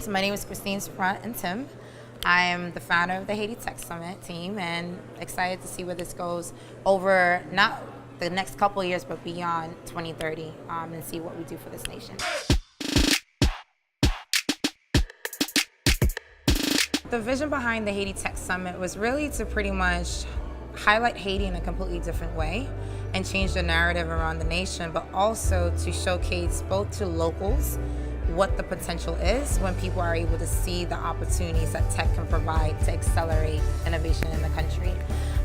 So my name is Souffrant Ntim. I am the founder of the Haiti Tech Summit team and excited to see where this goes over not the next couple of years, but beyond 2030 and see what we do for this nation. The vision behind the Haiti Tech Summit was really to pretty much highlight Haiti in a completely different way and change the narrative around the nation, but also to showcase both to locals what the potential is when people are able to see the opportunities that tech can provide to accelerate innovation in the country.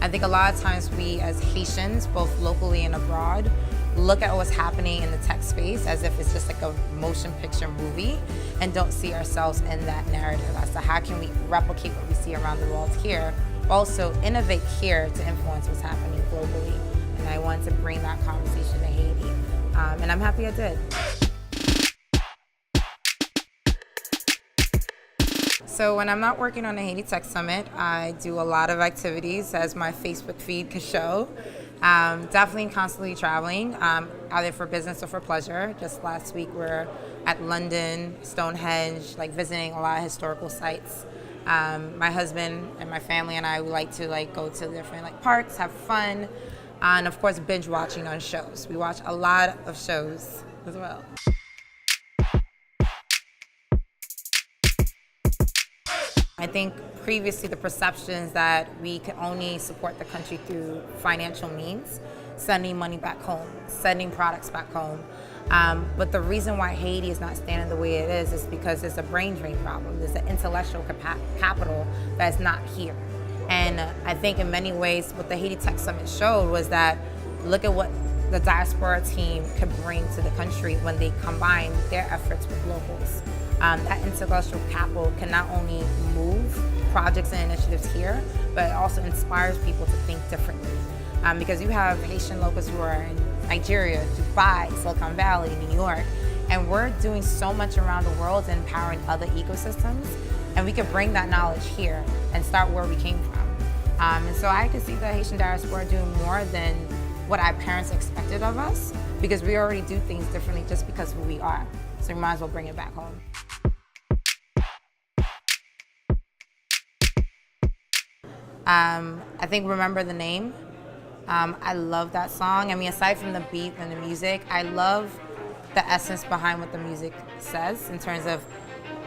I think a lot of times we as Haitians, both locally and abroad, look at what's happening in the tech space as if it's just like a motion picture movie and don't see ourselves in that narrative as to how can we replicate what we see around the world here, also innovate here to influence what's happening globally. And I wanted to bring that conversation to Haiti, and I'm happy I did. So when I'm not working on the Haiti Tech Summit, I do a lot of activities, as my Facebook feed could show. Definitely constantly traveling, either for business or for pleasure. Just last week we're at London, Stonehenge, like visiting a lot of historical sites. My husband and my family and I, we like to go to different parks, have fun, and of course binge watching on shows. We watch a lot of shows as well. I think previously the perceptions that we could only support the country through financial means, sending money back home, sending products back home. But the reason why Haiti is not standing the way it is because there's a brain drain problem. There's an intellectual capital that's not here. And I think in many ways what the Haiti Tech Summit showed was that look at what the diaspora team can bring to the country when they combine their efforts with locals. That intellectual capital can not only move projects and initiatives here, but it also inspires people to think differently. Because you have Haitian locals who are in Nigeria, Dubai, Silicon Valley, New York, and we're doing so much around the world and empowering other ecosystems, and we could bring that knowledge here and start where we came from. And so I could see the Haitian diaspora doing more than what our parents expected of us, because we already do things differently just because of who we are. So we might as well bring it back home. I think Remember the Name. I love that song. I mean, aside from the beat and the music, I love the essence behind what the music says in terms of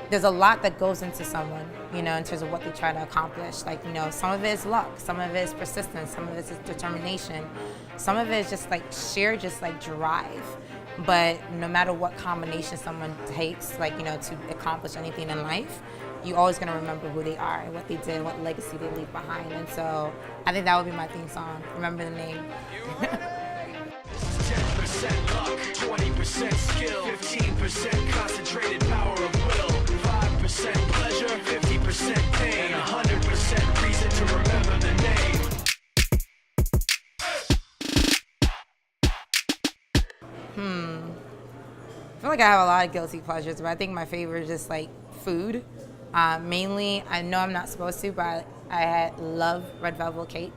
there's a lot that goes into someone, in terms of what they try to accomplish. Some of it is luck, some of it is persistence, some of it is determination, some of it is just sheer drive. But no matter what combination someone takes, to accomplish anything in life, you're always going to remember who they are and what they did and what legacy they leave behind. And so I think that would be my theme song, Remember the Name. 10% luck, 20% skill, 15% concentrated power of will, 5% pleasure, 50% pain, 100% reason to remember the name. I feel like I have a lot of guilty pleasures, but I think my favorite is just food. Mainly, I know I'm not supposed to, but I love red velvet cake.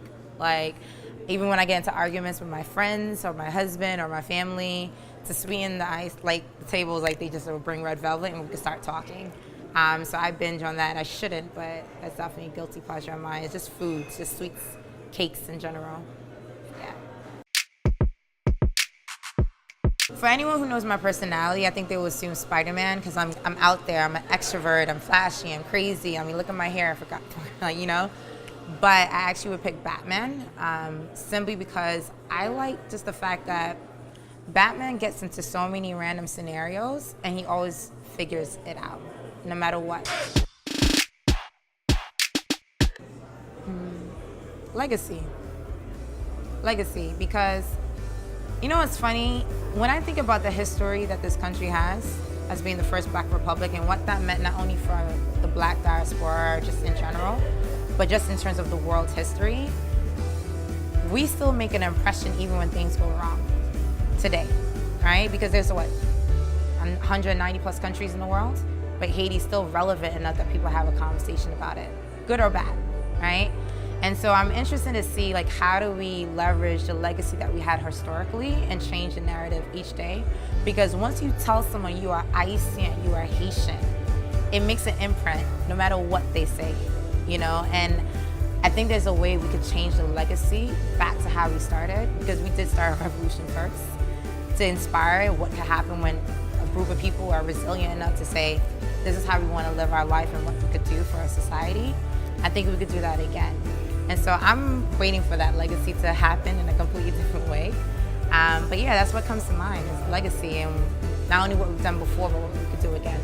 Even when I get into arguments with my friends or my husband or my family, to sweeten the ice, the tables, they just will bring red velvet and we can start talking. So I binge on that. I shouldn't, but that's definitely a guilty pleasure of mine. It's just food, it's just sweets, cakes in general. Yeah. For anyone who knows my personality, I think they will assume Spider-Man because I'm out there, I'm an extrovert, I'm flashy, I'm crazy. I mean, look at my hair, I forgot, But I actually would pick Batman, simply because I like just the fact that Batman gets into so many random scenarios and he always figures it out, no matter what. Legacy, because it's funny, when I think about the history that this country has as being the first Black republic and what that meant not only for the Black diaspora just in general, but just in terms of the world's history, we still make an impression even when things go wrong today, right? Because there's 190 plus countries in the world, but Haiti's still relevant enough that people have a conversation about it, good or bad, right? And so I'm interested to see how do we leverage the legacy that we had historically and change the narrative each day. Because once you tell someone you are Haitian, you are Haitian, it makes an imprint no matter what they say, you know? And I think there's a way we could change the legacy back to how we started, because we did start a revolution first, to inspire what could happen when a group of people are resilient enough to say, this is how we want to live our life and what we could do for our society. I think we could do that again. And so I'm waiting for that legacy to happen in a completely different way. But yeah, that's what comes to mind, is legacy, and not only what we've done before, but what we could do again.